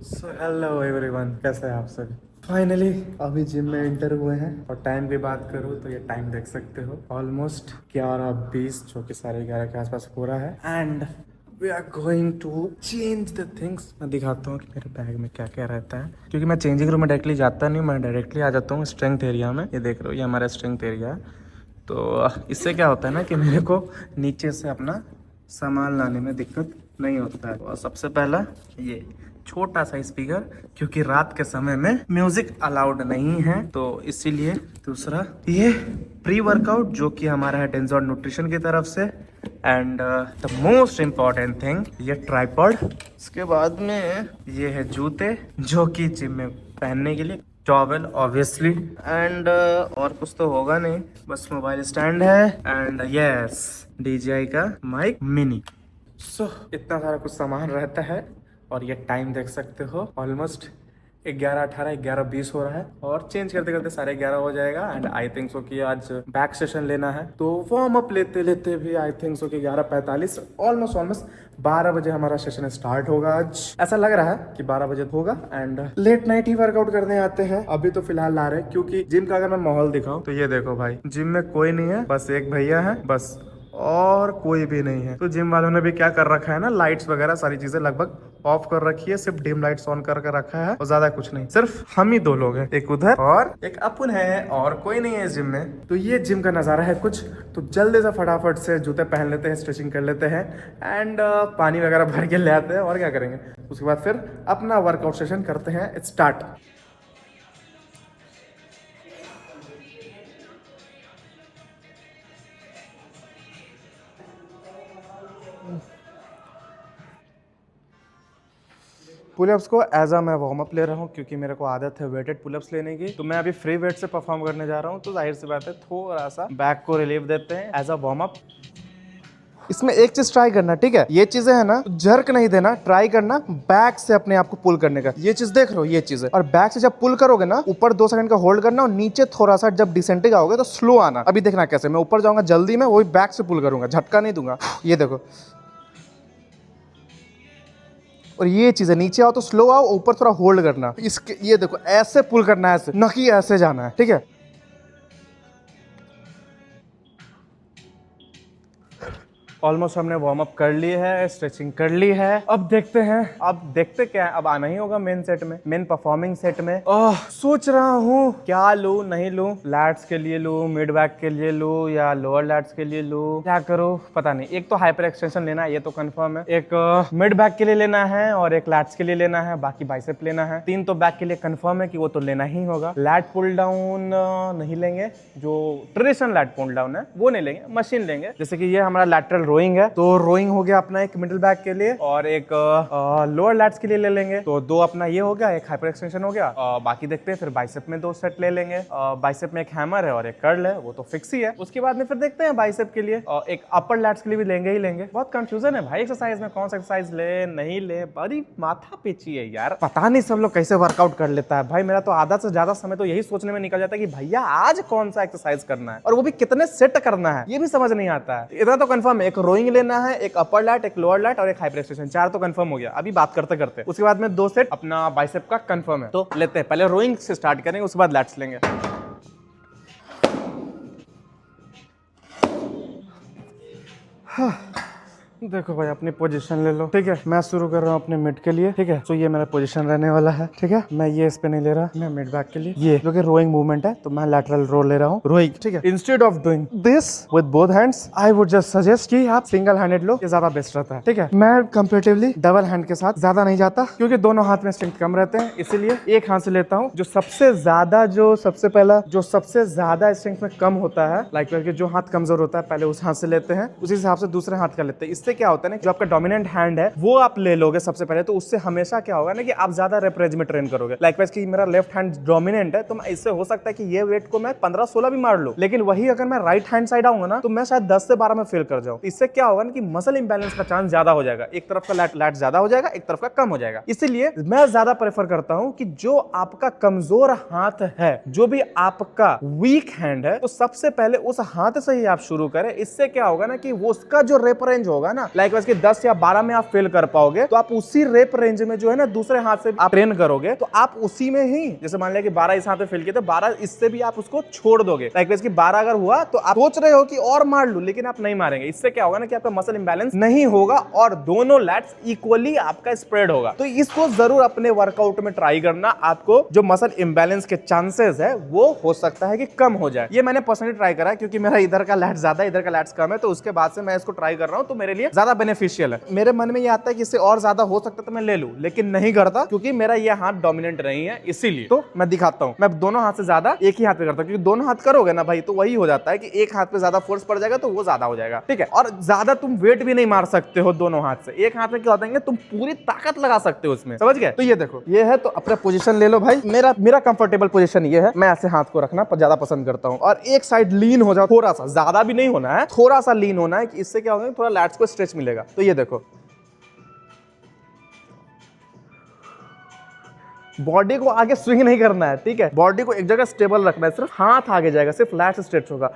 So hello everyone, कैसे हैं आप सभी। फाइनली अभी जिम में एंटर हुए हैं और टाइम की बात करूँ तो ये टाइम देख सकते हो, ऑलमोस्ट 11:20 जो कि 11:30 के आसपास हो रहा है। And we are going to change the things. मैं दिखाता हूँ कि मेरे बैग में क्या क्या रहता है, क्योंकि मैं चेंजिंग रूम में डायरेक्टली जाता नहीं, मैं डायरेक्टली आ जाता हूँ स्ट्रेंथ एरिया में। ये देख रहे हो, ये हमारा स्ट्रेंथ एरिया है। तो इससे क्या होता है ना कि मेरे को नीचे से अपना सामान लाने में दिक्कत नहीं होता है। और सबसे पहला ये छोटा सा स्पीकर, क्योंकि रात के समय में म्यूजिक अलाउड नहीं है, तो इसीलिए। दूसरा ये प्री वर्कआउट जो कि हमारा है डेंजॉन न्यूट्रिशन की तरफ से। And the most important thing, ये ट्राइपॉड। इसके बाद में ये है जूते जो कि जिम में पहनने के लिए, टॉवेल ऑब्वियसली। एंड और कुछ तो होगा नहीं, बस मोबाइल स्टैंड है। एंड यस, DJI का माइक मिनी। सो इतना सारा कुछ सामान रहता है। और ये टाइम देख सकते हो, ऑलमोस्ट 11:18 11:20 हो रहा है और चेंज करते करते 11:30 हो जाएगा। एंड आई थिंक सो कि आज बैक सेशन लेना है, तो वार्म अप लेते लेते भी आई थिंक सो कि 11:45 ऑलमोस्ट 12 बजे हमारा सेशन स्टार्ट होगा। आज ऐसा लग रहा है कि 12 बजे होगा। And let night he workout करने आते हैं, अभी तो फिलहाल ला रहे हैं, क्योंकि जिम का अगर मैं माहौल दिखाऊं तो ये देखो भाई, जिम में कोई नहीं है, बस एक भैया है बस, और कोई भी नहीं है। तो जिम वालों ने भी क्या कर रखा है ना, लाइट्स वगैरह सारी चीजें लगभग ऑफ कर रखी है, सिर्फ डिम लाइट्स ऑन करके रखा है और ज्यादा कुछ नहीं। सिर्फ हम ही दो लोग हैं, एक उधर और एक अपन है, और कोई नहीं है जिम में। तो ये जिम का नजारा है कुछ। तो जल्दी से फटाफट से जूते पहन लेते हैं, स्ट्रेचिंग कर लेते हैं एंड पानी वगैरह भर के ले आते हैं, और क्या करेंगे। उसके बाद फिर अपना वर्कआउट सेशन करते हैं स्टार्ट। पुलअप्स को एज अ मैं वार्म अप ले रहा हूँ, क्योंकि मेरे को आदत है वेटेड पुलअप्स लेने की। तो मैं अभी फ्री वेट से परफॉर्म करने जा रहा हूँ, तो जाहिर सी बात है थोड़ा सा बैक को रिलीव देते हैं एज अ वार्म अप। इसमें एक चीज ट्राई करना, ठीक है, ये चीजें है ना, जर्क नहीं देना, ट्राई करना बैक से अपने आप को पुल करने का। ये चीज देख रहे हो, ये चीज है। और बैक से जब पुल करोगे ना, ऊपर 2 सेकंड का होल्ड करना और नीचे थोड़ा सा जब डिसेंटिंग आओगे तो स्लो आना। अभी देखना कैसे, मैं ऊपर जाऊंगा जल्दी में, वही बैक से पुल करूंगा, झटका नहीं दूंगा। ये देखो, और ये चीज है, नीचे आओ तो स्लो आओ, ऊपर थोड़ा होल्ड करना। इसके ये देखो, ऐसे पुल करना है, ऐसे न कि ऐसे जाना है, ठीक है। ऑलमोस्ट हमने वार्म अप कर ली है, स्ट्रेचिंग कर ली है। अब देखते हैं, अब देखते क्या है, अब आना ही होगा मेन सेट में, मेन परफॉर्मिंग सेट में। सोच रहा हूँ क्या लूं नहीं लूं, लैट्स के लिए लूं, मिड बैक के लिए लूं, या लोअर लैट्स के लिए लूं, क्या करूं पता नहीं। एक तो हाइपर एक्सटेंशन लेना है, ये तो कंफर्म है। एक मिड बैक के लिए लेना है और एक लैट्स के लिए लेना है, बाकी बाइसेप लेना है। 3 तो बैक के लिए कंफर्म है कि वो तो लेना ही होगा। लैट पुल डाउन नहीं लेंगे, जो ट्रेडिशनल लैट पुल डाउन है वो नहीं लेंगे, मशीन लेंगे। जैसे कि ये हमारा लैटरल रोइंग है, तो रोइंग हो गया अपना एक मिडिल बैक के लिए, और एक लोअर लैट्स के लिए ले लेंगे। तो 2 अपना ये हो गया, एक हाइपर एक्सटेंशन हो गया। बाकी देखते हैं फिर बाइसेप में 2 सेट ले लेंगे। बाइसेप में एक हैमर है और एक कर्ल है, वो तो फिक्स ही है। उसके बाद में फिर देखते हैं बाइसेप के लिए एक अपर लैट्स के लिए भी लेंगे ही लेंगे। बहुत कंफ्यूजन है भाई एक्सरसाइज में, कौन सा एक्सरसाइज ले नहीं ले, बड़ी माथा पेची है यार। पता नहीं सब लोग कैसे वर्कआउट कर लेता है भाई। मेरा तो आधा से ज्यादा समय तो यही सोचने में निकल जाता है कि भैया आज कौन सा एक्सरसाइज करना है, और वो भी कितने सेट करना है, ये भी समझ नहीं आता है। इतना तो कंफर्म है, एक रोइंग लेना है, एक अपर लैट, एक लोअर लैट और एक हाइपर एक्सटेंशन, 4 तो कंफर्म हो गया अभी बात करते करते। उसके बाद में 2 सेट अपना बाइसेप का कंफर्म है, तो लेते हैं। पहले रोइंग से स्टार्ट करेंगे, उसके बाद लैट्स लेंगे। देखो भाई, अपनी पोजीशन ले लो, ठीक है। मैं शुरू कर रहा हूँ अपने मिड के लिए, ठीक है। तो ये मेरा पोजीशन रहने वाला है, ठीक है। मैं ये इस पे नहीं ले रहा, मैं मिड बैक के लिए ये जो कि रोइंग मूवमेंट है, तो मैं लैटरल रो ले रहा हूँ, रोइंग, ठीक है। Instead of doing this with both hands, I would just suggest कि आप सिंगल हैंडेड लो, ये ज्यादा बेस्ट रहता है, ठीक है। मैं कंपेरेटिवली डबल हैंड के साथ ज्यादा नहीं जाता, क्योंकि दोनों हाथ में स्ट्रेंथ कम रहते हैं, इसीलिए एक हाथ से लेता हूँ। जो सबसे ज्यादा स्ट्रेंथ में कम होता है, लाइक जो हाथ कमजोर होता है, पहले उस हाथ से लेते हैं, उसी हिसाब से दूसरे हाथ का लेते हैं। इससे क्या होता है ना, जो आपका डोमिनेंट हैंड है वो आप ले लोगे सबसे पहले, तो उससे हमेशा क्या होगा ना कि आप ज्यादा रेप रेंज में ट्रेन करोगे। लाइकवाइज कि मेरा लेफ्ट हैंड डोमिनेंट है, तो इससे हो सकता है कि ये वेट को मैं 15-16 भी मार लूं, लेकिन वही अगर मैं राइट हैंड साइड आऊंगा ना, तो मैं शायद 10 से 12 में फेल कर जाऊं। इससे क्या होगा ना कि मसल इंबैलेंस का चांस ज्यादा हो जाएगा, एक तरफ का लैट ज्यादा हो जाएगा, एक तरफ का कम हो जाएगा। इसीलिए मैं ज्यादा प्रेफर करता हूं कि जो आपका कमजोर हाथ है, जो भी आपका वीक हैंड है, तो सबसे पहले उस हाथ से ही आप शुरू करें। इससे क्या होगा ना कि वो उसका जो रेप रेंज होगा ना, ना, लाइक वाइज कि 10 या 12 में आप फेल कर पाओगे, तो आप उसी रेप रेंज में जो है ना दूसरे हाथ से आप ट्रेन करोगे, तो आप उसी में ही, जैसे मान लिया कि 12 इस हाथ पे फेल किए तो 12 इससे भी आप उसको छोड़ दोगे। लाइक वाइज कि 12 अगर हुआ तो आप सोच रहे हो कि और मार लूं, लेकिन आप नहीं मारेंगे। इससे क्या होगा ना कि आपका मसल इंबैलेंस नहीं होगा और दोनों लैट्स इक्वली आपका स्प्रेड होगा। तो इसको जरूर अपने वर्कआउट में ट्राई करना, आपको जो मसल इंबैलेंस के चांसेस है वो हो सकता है कि कम हो जाए। ये मैंने पर्सनली ट्राई करा है, क्योंकि मेरा इधर का लैट्स ज्यादा है, इधर का लैट्स कम है, तो उसके बाद से मैं इसको ट्राई कर रहा हूं, तो मेरे लिए ज्यादा बेनिफिशियल है। मेरे मन में ये आता है कि इससे और ज्यादा हो सकता है तो मैं ले लूं, लेकिन नहीं करता, क्योंकि मेरा ये हाथ डोमिनेंट नहीं है। इसीलिए तो मैं दिखाता हूं, मैं दोनों हाथ से ज्यादा एक ही हाथ पे करता हूं, क्योंकि दोनों हाथ करोगे ना भाई तो वही हो जाता है कि एक हाथ पे ज्यादा फोर्स पड़ जाएगा तो वो ज्यादा हो जाएगा, ठीक है। और ज्यादा तुम वेट भी नहीं मार सकते हो दोनों हाथ से। एक हाथ में क्या होता है तुम पूरी ताकत लगा सकते हो उसमें, समझ गए। तो ये देखो, ये है, तो अपना पोजीशन ले लो भाई। मेरा कंफर्टेबल पोजीशन ये है, मैं ऐसे हाथ को रखना ज्यादा पसंद करता हूं, और एक साइड लीन हो जाओ, थोड़ा सा, ज्यादा भी नहीं होना है, थोड़ा सा लीन होना है, कि इससे क्या होगा, थोड़ा लैट्स को स्ट्रेच मिलेगा। तो ये देखो, बॉडी को आगे स्विंग नहीं करना है, ठीक है, बॉडी को एक जगह स्टेबल रखना है, सिर्फ हाथ आगे जाएगा, सिर्फ लैट्स स्ट्रेच होगा।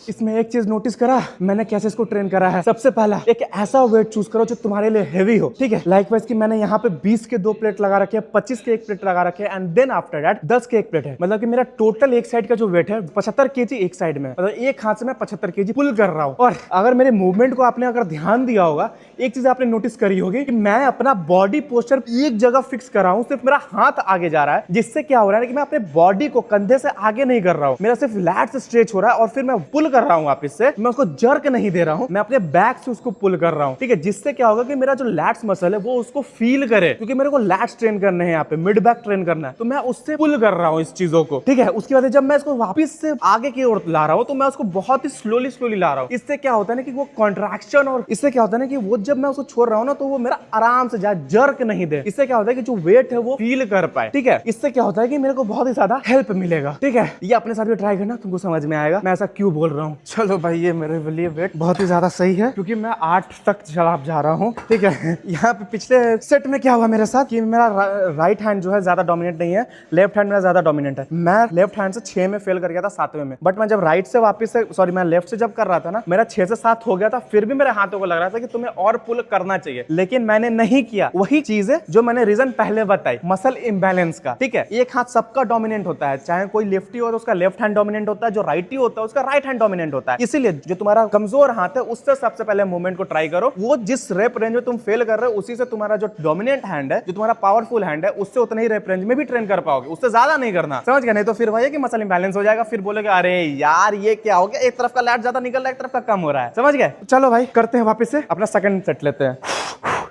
इसमें एक चीज नोटिस करा मैंने, कैसे इसको ट्रेन करा है। सबसे पहला, एक ऐसा वेट चूज करो जो तुम्हारे लिए हेवी हो, ठीक है। लाइकवाइज कि मैंने यहाँ पे 20 के 2 प्लेट लगा रखे हैं, 25 के 1 प्लेट लगा रखे हैं, एंड देन आफ्टर दैट 10 के 1 प्लेट है। मतलब कि मेरा टोटल एक साइड का जो वेट है 75 केजी एक साइड में, मतलब एक हाथ से मैं 75 केजी पुल कर रहा हूँ। और अगर मेरे मूवमेंट को आपने अगर ध्यान दिया होगा, एक चीज आपने नोटिस करी होगी कि मैं अपना बॉडी पोस्चर एक जगह फिक्स कर रहा हूँ, सिर्फ मेरा हाथ आगे जा रहा है, जिससे क्या हो रहा है कि मैं अपने बॉडी को कंधे से आगे नहीं कर रहा हूँ, मेरा सिर्फ लैट्स स्ट्रेच हो रहा है, और फिर मैं पुल कर रहा हूँ वापस से, मैं उसको जर्क नहीं दे रहा हूं, मैं अपने बैक से उसको पुल कर रहा हूं, ठीक है। जिससे क्या होगा कि मेरा जो लैट्स मसल है वो उसको फील करे, क्योंकि मेरे को लैट्स ट्रेन करने हैं, यहाँ पे मिड बैक ट्रेन करना है, तो मैं उससे पुल कर रहा हूं इस चीजों को, ठीक है। उसके बाद जब मैं इसको वापस से आगे की ओर ला रहा हूं, तो मैं उसको बहुत ही स्लोली ला रहा हूं। इससे क्या होता है ना कि वो कॉन्ट्रैक्शन, और इससे क्या होता है ना कि वो जब मैं उसको छोड़ रहा हूं ना, तो वो मेरा आराम से जाए, जर्क नहीं दे। इससे क्या होता है कि जो वेट है वो फील कर पाए, ठीक है। इससे क्या होता है कि मेरे को बहुत ही ज्यादा हेल्प मिलेगा, ठीक है। ये अपने साथ भी ट्राई करना, तुमको समझ में आएगा मैं ऐसा क्यों बोल रहा हूँ। चलो भाई, ये मेरे लिए वेट बहुत ही ज्यादा सही है, क्योंकि मैं 8 तक चला जा रहा हूँ, ठीक है। यहाँ पे पिछले सेट में क्या हुआ मेरे साथ कि मेरा राइट हैंड जो है ज्यादा डोमिनेट नहीं है, लेफ्ट हैंड मेरा ज्यादा डोमिनेट है। मैं लेफ्ट हैंड से 6 में फेल कर गया था 7वें में, बट मैं जब राइट से वापस से, सॉरी, मैं लेफ्ट से जब कर रहा था ना, मेरा 6 से 7 हो गया था। फिर भी मेरे हाथों को लग रहा था कि तुम्हें और पुल करना चाहिए, लेकिन मैंने नहीं किया। वही चीज है जो मैंने रीजन पहले बताई, मसल इंबैलेंस का, ठीक है। एक हाथ सबका डोमिनेंट होता है, चाहे कोई लेफ्टी हो तो उसका लेफ्ट हैंड डोमिनेंट होता है, जो राइटी होता है उसका राइट हैंड डोमिनेंट होता है। इसीलिए जो तुम्हारा कमजोर हाथ है उससे सबसे पहले मूवमेंट को ट्राई करो। वो जिस रेप रेंज में तुम फेल कर रहे हो, उसी से तुम्हारा जो डोमिनेंट हैंड है, जो तुम्हारा पावरफुल हैंड है, उससे उतना ही रेप रेंज में भी ट्रेन कर पाओगे, उससे ज्यादा नहीं करना, समझ गए। नहीं तो फिर वही है कि मसल इंबैलेंस हो जाएगा, फिर बोलोगे अरे यार ये क्या हो गया, एक तरफ का लैट ज्यादा निकल रहा है, एक तरफ का कम हो रहा है, समझ गए। चलो भाई, करते हैं वापस से, अपना सेकंड सेट लेते हैं।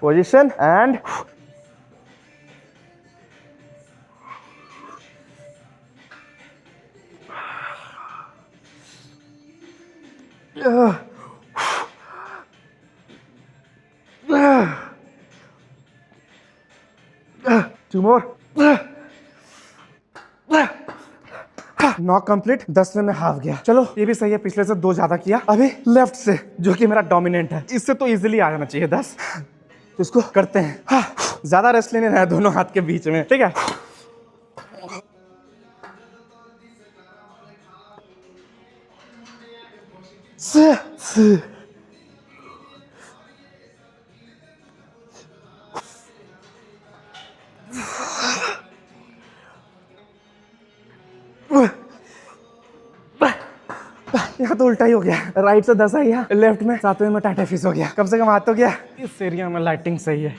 Position and two more, knock complete. 10वें में हाफ गया। चलो ये भी सही है, पिछले से 2 ज्यादा किया। अभी लेफ्ट से, जो कि मेरा डोमिनेंट है, इससे तो इजीली आ जाना चाहिए 10। तो इसको करते हैं। हाँ, ज्यादा रेस्ट लेने रहा दोनों हाथ के बीच में, ठीक है। यहाँ तो उल्टा ही हो गया, राइट से 10 आया, लेफ्ट में 7वें में टाटा फिस हो गया। कम से कम हाथ तो गया। इस एरिया में लाइटिंग सही है।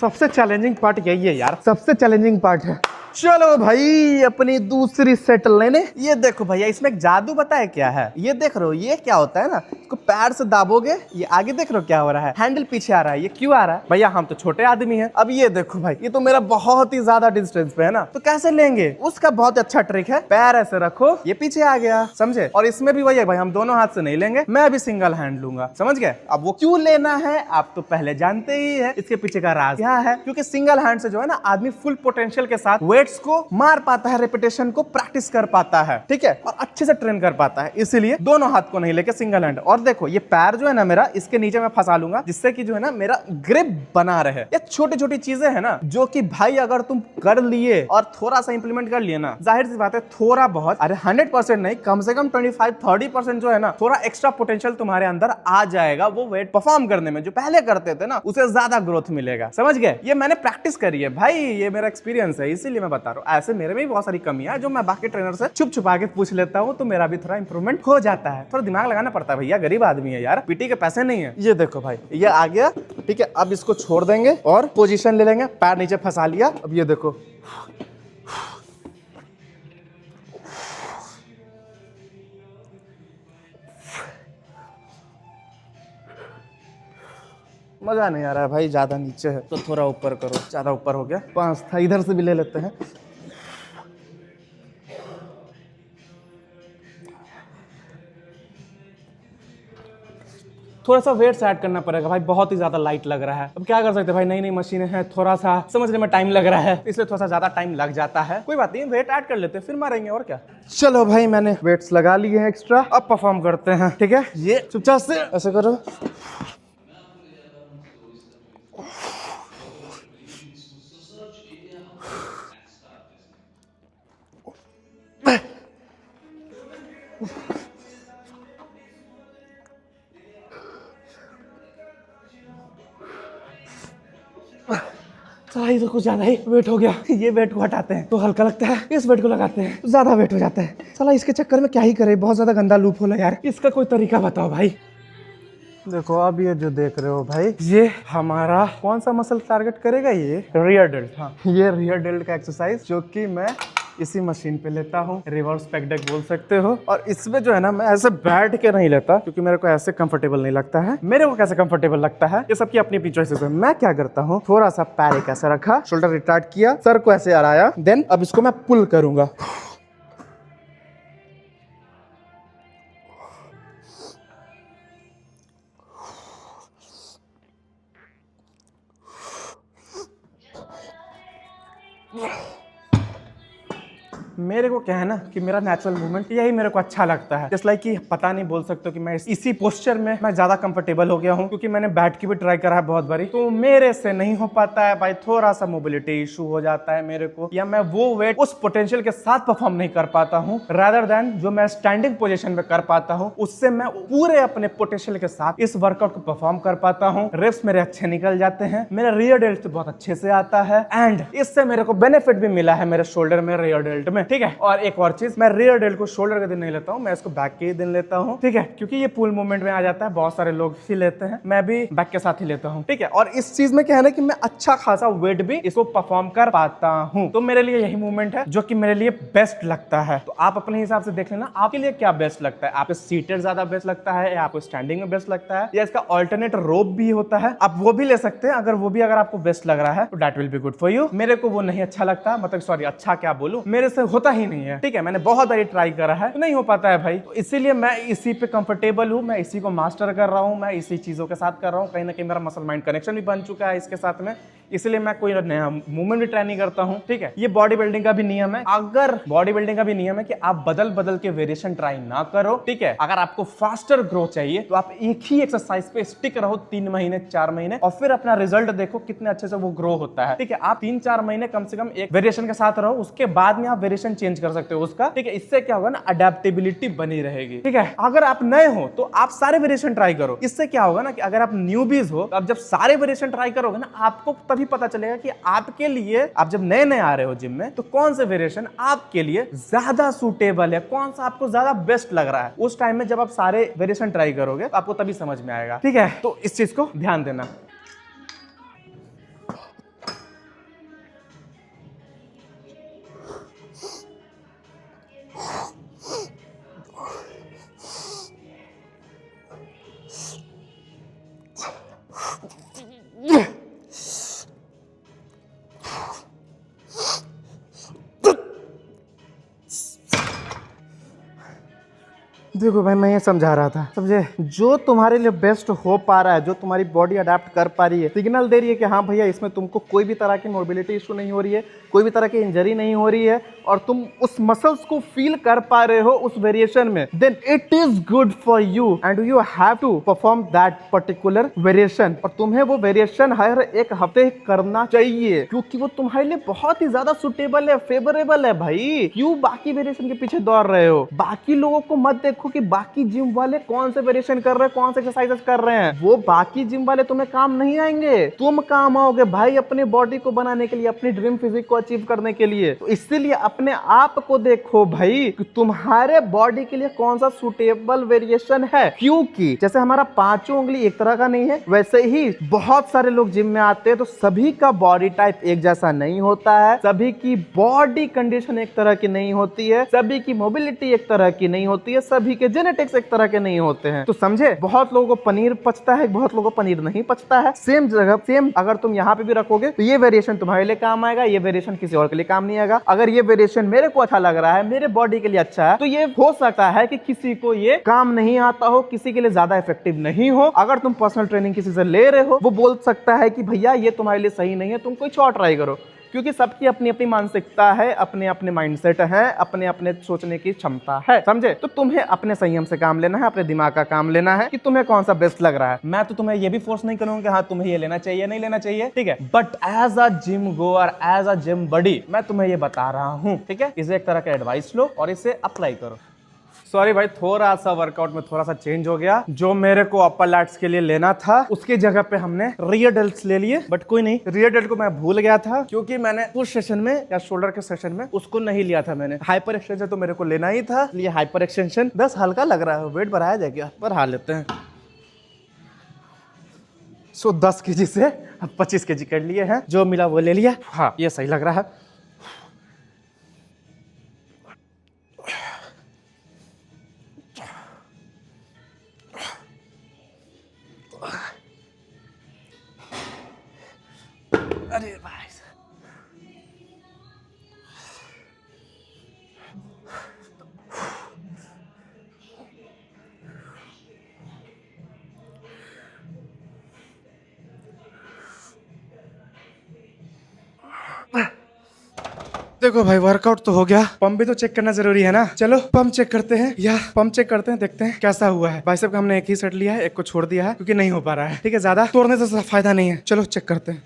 सबसे चैलेंजिंग पार्ट यही है यार, सबसे चैलेंजिंग पार्ट है। चलो भाई अपनी दूसरी सेट लेने। ये देखो भैया, इसमें एक जादू पता है क्या है? ये देख रहे हो ये क्या होता है ना, इसको पैर से दाबोगे, ये आगे देख रहे हो क्या हो रहा है, हैंडल पीछे आ रहा है। ये क्यों आ रहा है भैया? हम तो छोटे आदमी हैं। अब ये देखो भाई, ये तो मेरा बहुत ही ज्यादा डिस्टेंस पे है ना, तो कैसे लेंगे? उसका बहुत अच्छा ट्रिक है, पैर ऐसे रखो, ये पीछे आ गया, समझे? और इसमें भी वही है भाई, हम दोनों हाथ से नहीं लेंगे, मैं भी सिंगल हैंड लूंगा, समझ गए? अब वो क्यों लेना है आप तो पहले जानते ही है, इसके पीछे का राज क्या है। क्योंकि सिंगल हैंड से जो है ना, आदमी फुल पोटेंशियल के साथ वेट्स को मार पाता है, रेपिटेशन को प्रैक्टिस कर पाता है, ठीक है, और अच्छे से ट्रेन कर पाता है। इसीलिए दोनों हाथ को नहीं लेके सिंगल हैंड। और देखो ये पैर जो है ना मेरा, इसके नीचे मैं फंसा लूंगा, जिससे कि जो है ना मेरा ग्रिप बना रहे। ये छोटी छोटी चीजें है ना, जो कि भाई अगर तुम कर लिए और थोड़ा सा इंप्लीमेंट कर लिए ना, जाहिर सी बात है थोड़ा बहुत, अरे 100% नहीं, कम से कम 25-30% जो है ना, थोड़ा एक्स्ट्रा पोटेंशियल तुम्हारे अंदर आ जाएगा। वो वेट परफॉर्म करने में जो पहले करते थे ना, उसे ज्यादा ग्रोथ मिलेगा, समझ गए? ये मैंने प्रैक्टिस करी है भाई, ये मेरा एक्सपीरियंस है, इसीलिए मैं बता रहा हूँ। ऐसे मेरे में भी बहुत सारी कमियां जो मैं बाकी ट्रेनर से छुप छुपा के पूछ लेता हूँ, तो मेरा भी थोड़ा इंप्रूवमेंट हो जाता है। थोड़ा दिमाग लगाना पड़ता है भैया, गरीब आदमी है यार, पीटी के पैसे नहीं है। ये देखो भाई, ये आ गया, ठीक है। अब इसको छोड़ देंगे और पोजीशन ले लेंगे, पैर नीचे फंसा लिया। अब ये देखो, मजा नहीं आ रहा है भाई, ज्यादा नीचे है तो थोड़ा ऊपर करो, ज्यादा ऊपर हो गया, 5 था, इधर से भी ले लेते हैं। थोड़ा सा वेट्स ऐड करना पड़ेगा भाई, बहुत ही ज्यादा लाइट लग रहा है। अब क्या कर सकते हैं भाई, नई नई मशीनें हैं, थोड़ा सा समझने में टाइम लग रहा है, इसलिए थोड़ा सा ज्यादा टाइम लग जाता है। कोई बात नहीं, वेट ऐड कर लेते हैं, फिर मारेंगे और क्या। चलो भाई मैंने वेट्स लगा लिए हैं एक्स्ट्रा, अब परफॉर्म करते हैं, ठीक है। ये चुपचाप से ऐसे करो, तो कुछ ज्यादा ही वेट हो गया। ये वेट को हटाते हैं तो हल्का लगता है, इस वेट को लगाते हैं तो ज्यादा वेट हो जाता है। साला इसके चक्कर में क्या ही करे, बहुत ज्यादा गंदा लूप होला यार, इसका कोई तरीका बताओ भाई। देखो अब ये जो देख रहे हो भाई, ये हमारा कौन सा मसल टारगेट करेगा? ये रियर डेल्ट। हाँ, ये रियर डेल्ट का एक्सरसाइज जो कि मैं इसी मशीन पे लेता हूँ, रिवर्स पेक डेक बोल सकते हो। और इसमें जो है ना, मैं ऐसे बैठ के नहीं लेता, क्योंकि मेरे को ऐसे कंफर्टेबल नहीं लगता है। मेरे को कैसे कंफर्टेबल लगता है, ये सबकी अपनी अपनी चॉइसेस है। मैं क्या करता हूँ, थोड़ा सा पैर एक ऐसे रखा, शोल्डर रिटार्ट किया, सर को ऐसे हराया, देन अब इसको मैं पुल करूंगा। मेरे को क्या है ना कि मेरा नेचुरल मूवमेंट यही मेरे को अच्छा लगता है। जस्ट लाइक कि पता नहीं, बोल सकते हो कि मैं इसी पोस्चर में मैं ज्यादा कंफर्टेबल हो गया हूँ, क्योंकि मैंने बैठ के भी ट्राई करा है बहुत बारी, तो मेरे से नहीं हो पाता है भाई। थोड़ा सा मोबिलिटी इशू हो जाता है मेरे को, या मैं वो वेट उस पोटेंशियल के साथ परफॉर्म नहीं कर पाता हूँ, रादर देन जो मैं स्टैंडिंग पोजिशन में कर पाता हूँ, उससे मैं पूरे अपने पोटेंशियल के साथ इस वर्कआउट को परफॉर्म कर पाता हूँ। रिप्स मेरे अच्छे निकल जाते हैं, मेरा रियर डेल्ट बहुत अच्छे से आता है, एंड इससे मेरे को बेनिफिट भी मिला है मेरे शोल्डर में, रियर डेल्ट में, ठीक है। और एक और चीज, मैं रियर डेल्ट को शोल्डर के दिन नहीं लेता हूँ, मैं इसको बैक के दिन लेता हूँ, ठीक है, क्योंकि ये पुल मूवमेंट में आ जाता है। बहुत सारे लोग ही लेते हैं, मैं भी बैक के साथ ही लेता हूँ, ठीक है। और इस चीज में क्या है ना कि मैं अच्छा खासा वेट भी इसको परफॉर्म कर पाता हूँ, तो मेरे लिए यही मूवमेंट है जो कि मेरे लिए बेस्ट लगता है। तो आप अपने हिसाब से देख लेना आपके लिए क्या बेस्ट लगता है। आपको सीटेड ज्यादा बेस्ट लगता है, या आपको स्टैंडिंग में बेस्ट लगता है, या इसका ऑल्टरनेट रोप भी होता है, आप वो भी ले सकते हैं। अगर वो भी अगर आपको बेस्ट लग रहा है तो that will be good for you. मेरे को वो नहीं अच्छा लगता, मतलब सॉरी, अच्छा क्या बोलूं, मेरे से होता ही नहीं है, ठीक है। मैंने बहुत बार ट्राई करा है तो नहीं हो पाता है भाई, तो इसीलिए मैं इसी पे कंफर्टेबल हूँ, मैं इसी को मास्टर कर रहा हूँ, मैं इसी चीजों के साथ कर रहा हूँ। कहीं ना कहीं मेरा मसल माइंड कनेक्शन भी बन चुका है इसके साथ में, इसलिए मैं कोई नया मूवमेंट भी ट्राई नहीं करता हूँ, ठीक है। ये बॉडी बिल्डिंग का भी नियम है, अगर बॉडी बिल्डिंग का भी नियम है कि आप बदल बदल के वेरिएशन ट्राई ना करो, ठीक है। अगर आपको फास्टर ग्रो चाहिए तो आप एक ही एक्सरसाइज पे स्टिक रहो 3 महीने 4 महीने, और फिर अपना रिजल्ट देखो कितने अच्छे से वो ग्रो होता है, ठीक है। आप 3-4 महीने कम से कम एक वेरिएशन के साथ रहो, उसके बाद में आप वेरिएशन चेंज कर सकते हो उसका, ठीक है। इससे क्या होगा ना, अडेप्टेबिलिटी बनी रहेगी, ठीक है। अगर आप नए हो तो आप सारे वेरिएशन ट्राई करो, इससे क्या होगा ना कि अगर आप न्यूबीज हो तो आप जब सारे वेरिएशन ट्राई करोगे ना, आपको तभी पता चलेगा कि आपके लिए, आप जब नए नए आ रहे हो जिम में, तो कौन से वेरिएशन आपके लिए ज्यादा सूटेबल है, कौन सा आपको ज्यादा बेस्ट लग रहा है। उस टाइम में जब आप सारे वेरिएशन ट्राई करोगे तो आपको तभी समझ में आएगा, ठीक है। तो इस चीज को ध्यान देना। देखो भाई, मैं ये समझा रहा था, समझे, जो तुम्हारे लिए बेस्ट हो पा रहा है, जो तुम्हारी बॉडी अडेप्ट कर पा रही है, सिग्नल दे रही है कि हाँ भैया इसमें तुमको कोई भी तरह की मोबिलिटी इशू नहीं हो रही है, कोई भी तरह की इंजरी नहीं हो रही है, और तुम उस मसल्स को फील कर पा रहे हो उस वेरिएशन में, then it is good for you and you have to perform that particular variation. और तुम्हें वो वेरिएशन हर एक हफ्ते करना चाहिए, क्योंकि वो तुम्हारे लिए बहुत ही ज्यादा सुटेबल है, फेवरेबल है भाई। क्यों बाकी वेरिएशन के पीछे दौड़ रहे हो? बाकी लोगों को मत देखो कि बाकी जिम वाले कौन से वेरिएशन कर रहे हैं, कौन से एक्सरसाइजेस कर रहे हैं। वो बाकी जिम वाले तुम्हें काम नहीं आएंगे, तुम काम आओगे भाई अपने बॉडी को बनाने के लिए, अपनी ड्रीम फिजिक को अचीव करने के लिए। तो इसीलिए अपने आप को देखो भाई कि तुम्हारे बॉडी के लिए कौन सा सुटेबल वेरिएशन है। क्योंकि जैसे हमारा पांचों उंगली एक तरह का नहीं है, वैसे ही बहुत सारे लोग जिम में आते हैं तो सभी का बॉडी टाइप एक जैसा नहीं होता है, सभी की बॉडी कंडीशन एक तरह की नहीं होती है, सभी की मोबिलिटी एक तरह की नहीं होती है, सभी के जेनेटिक्स एक तरह के नहीं होते हैं। तो समझे, बहुत लोगों को पनीर पचता है, बहुत लोगों को पनीर नहीं पचता है। सेम जगह सेम अगर तुम यहाँ पे भी रखोगे तो ये वेरिएशन तुम्हारे लिए काम आएगा, ये वेरिएशन किसी और के लिए काम नहीं आएगा। अगर ये वेरिएशन मेरे को अच्छा लग रहा है, मेरे बॉडी के लिए अच्छा है, तो ये हो सकता है कि किसी को ये काम नहीं आता हो, किसी के लिए ज्यादा इफेक्टिव नहीं हो। अगर तुम पर्सनल ट्रेनिंग किसी से ले रहे हो, वो बोल सकता है कि भैया ये तुम्हारे लिए सही नहीं है, तुम कोई और ट्राई करो। क्योंकि सबकी अपनी अपनी मानसिकता है, अपने अपने माइंडसेट है, अपने अपने सोचने की क्षमता है, समझे। तो तुम्हें अपने संयम से काम लेना है, अपने दिमाग का काम लेना है कि तुम्हें कौन सा बेस्ट लग रहा है। मैं तो तुम्हें ये भी फोर्स नहीं करूंगा कि हाँ तुम्हें ये लेना चाहिए नहीं लेना चाहिए, ठीक है। But as a gym goer, as a gym buddy, मैं तुम्हें ये बता रहा हूँ, ठीक है। इसे एक तरह का एडवाइस लो और इसे अप्लाई करो। सॉरी भाई, थोड़ा सा वर्कआउट में थोड़ा सा चेंज हो गया। जो मेरे को अपर लैट्स के लिए लेना था उसके जगह पे हमने रियर डेल्ट्स ले लिए, बट कोई नहीं, रियर डेल्ट को मैं भूल गया था क्योंकि मैंने उस सेशन में या शोल्डर के सेशन में उसको नहीं लिया था। मैंने हाइपर एक्सटेंशन तो मेरे को लेना ही था, लिए हाइपर एक्सटेंशन 10 हल्का लग रहा है, वेट बढ़ाया जाए क्या, बढ़ा लेते हैं। 10 केजी से अब 25 केजी कर लिए हैं, जो मिला वो ले लिया। हाँ ये सही लग रहा है। अरे भाई देखो भाई, वर्कआउट तो हो गया, पंप भी तो चेक करना जरूरी है ना। चलो पंप चेक करते हैं, या पंप चेक करते हैं, देखते हैं कैसा हुआ है। बाइसेप का हमने एक ही सेट लिया है, एक को छोड़ दिया है क्योंकि नहीं हो पा रहा है, ठीक है। ज्यादा तोड़ने से फायदा नहीं है, चलो चेक करते हैं।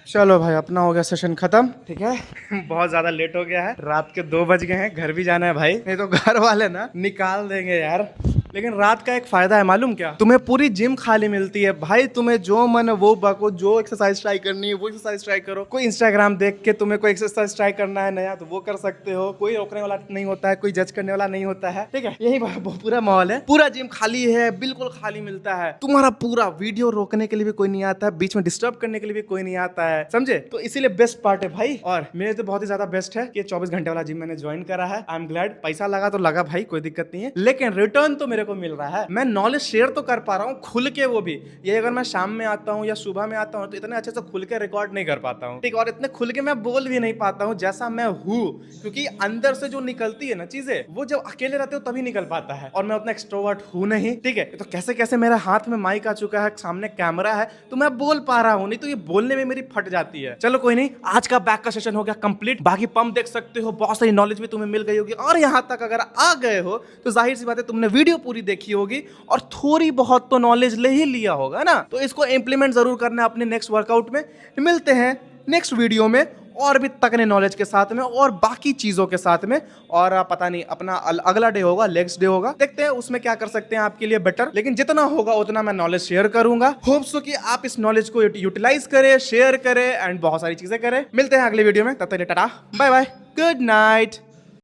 चलो भाई, अपना हो गया सेशन खत्म, ठीक है। बहुत ज्यादा लेट हो गया है, रात के 2 बज गए हैं, घर भी जाना है भाई, नहीं तो घर वाले ना निकाल देंगे यार। लेकिन रात का एक फायदा है, मालूम क्या? तुम्हें पूरी जिम खाली मिलती है भाई, तुम्हें जो मन है वो बको, जो एक्सरसाइज ट्राई करनी है वो एक्सरसाइज ट्राई करो। कोई इंस्टाग्राम देख के तुम्हें कोई एक्सरसाइज ट्राई करना है नया तो वो कर सकते हो, कोई रोकने वाला नहीं होता है, कोई जज करने वाला नहीं होता है, ठीक है। यही पूरा माहौल है, पूरा जिम खाली है, बिल्कुल खाली मिलता है। तुम्हारा पूरा वीडियो रोकने के लिए भी कोई नहीं आता है, बीच में डिस्टर्ब करने के लिए भी कोई नहीं आता है, समझे। तो इसीलिए बेस्ट पार्ट है भाई। और मेरे तो बहुत ही ज्यादा बेस्ट है कि 24 घंटे वाला जिम मैंने ज्वाइन करा है। I am glad. पैसा लगा तो लगा भाई, कोई दिक्कत नहीं है, लेकिन रिटर्न तो मेरे को मिल रहा है। मैं नॉलेज शेयर तो कर पा रहा हूँ खुल के, वो भी ये अगर मैं शाम में आता हूँ या सुबह में आता हूँ तो इतने अच्छे से खुल के रिकॉर्ड नहीं कर पाता हूँ, ठीक। और इतने खुल के मैं बोल भी नहीं पाता हूँ जैसा मैं हूँ, क्योंकि अंदर से जो निकलती है ना चीजें, वो जब अकेले रहते हो तभी निकल पाता है, और मैं उतना एक्सट्रोवर्ट हूँ नहीं, ठीक है। तो कैसे कैसे मेरे हाथ में माइक आ चुका है, सामने कैमरा है, तो मैं बोल पा रहा हूँ, नहीं तो ये बोलने में मेरी फट जाती है। चलो कोई नहीं, आज का बैक का सेशन हो गया कंप्लीट। बाकी पंप देख सकते हो, बहुत सारी नॉलेज भी तुम्हें मिल गई होगी, और यहाँ तक अगर आ गए हो तो जाहिर सी बात है तुमने वीडियो पूरी देखी होगी और थोड़ी बहुत तो नॉलेज ले ही लिया होगा ना। तो इसको इंप्लीमेंट जरूर करना अपने नेक्स्ट वर्कआउट में। मिलते हैं नेक्स्ट वीडियो में और भी तगड़े नॉलेज के साथ में और बाकी चीजों के साथ में। और पता नहीं अपना अगला डे होगा, नेक्स्ट डे होगा, देखते हैं उसमें क्या कर सकते हैं आपके लिए बेटर। लेकिन जितना होगा उतना मैं नॉलेज शेयर करूंगा। होप सो कि आप इस नॉलेज को यूटिलाइज करें, शेयर करें एंड बहुत सारी चीजें करें। मिलते हैं अगले वीडियो में, तब तक tata bye bye, good night.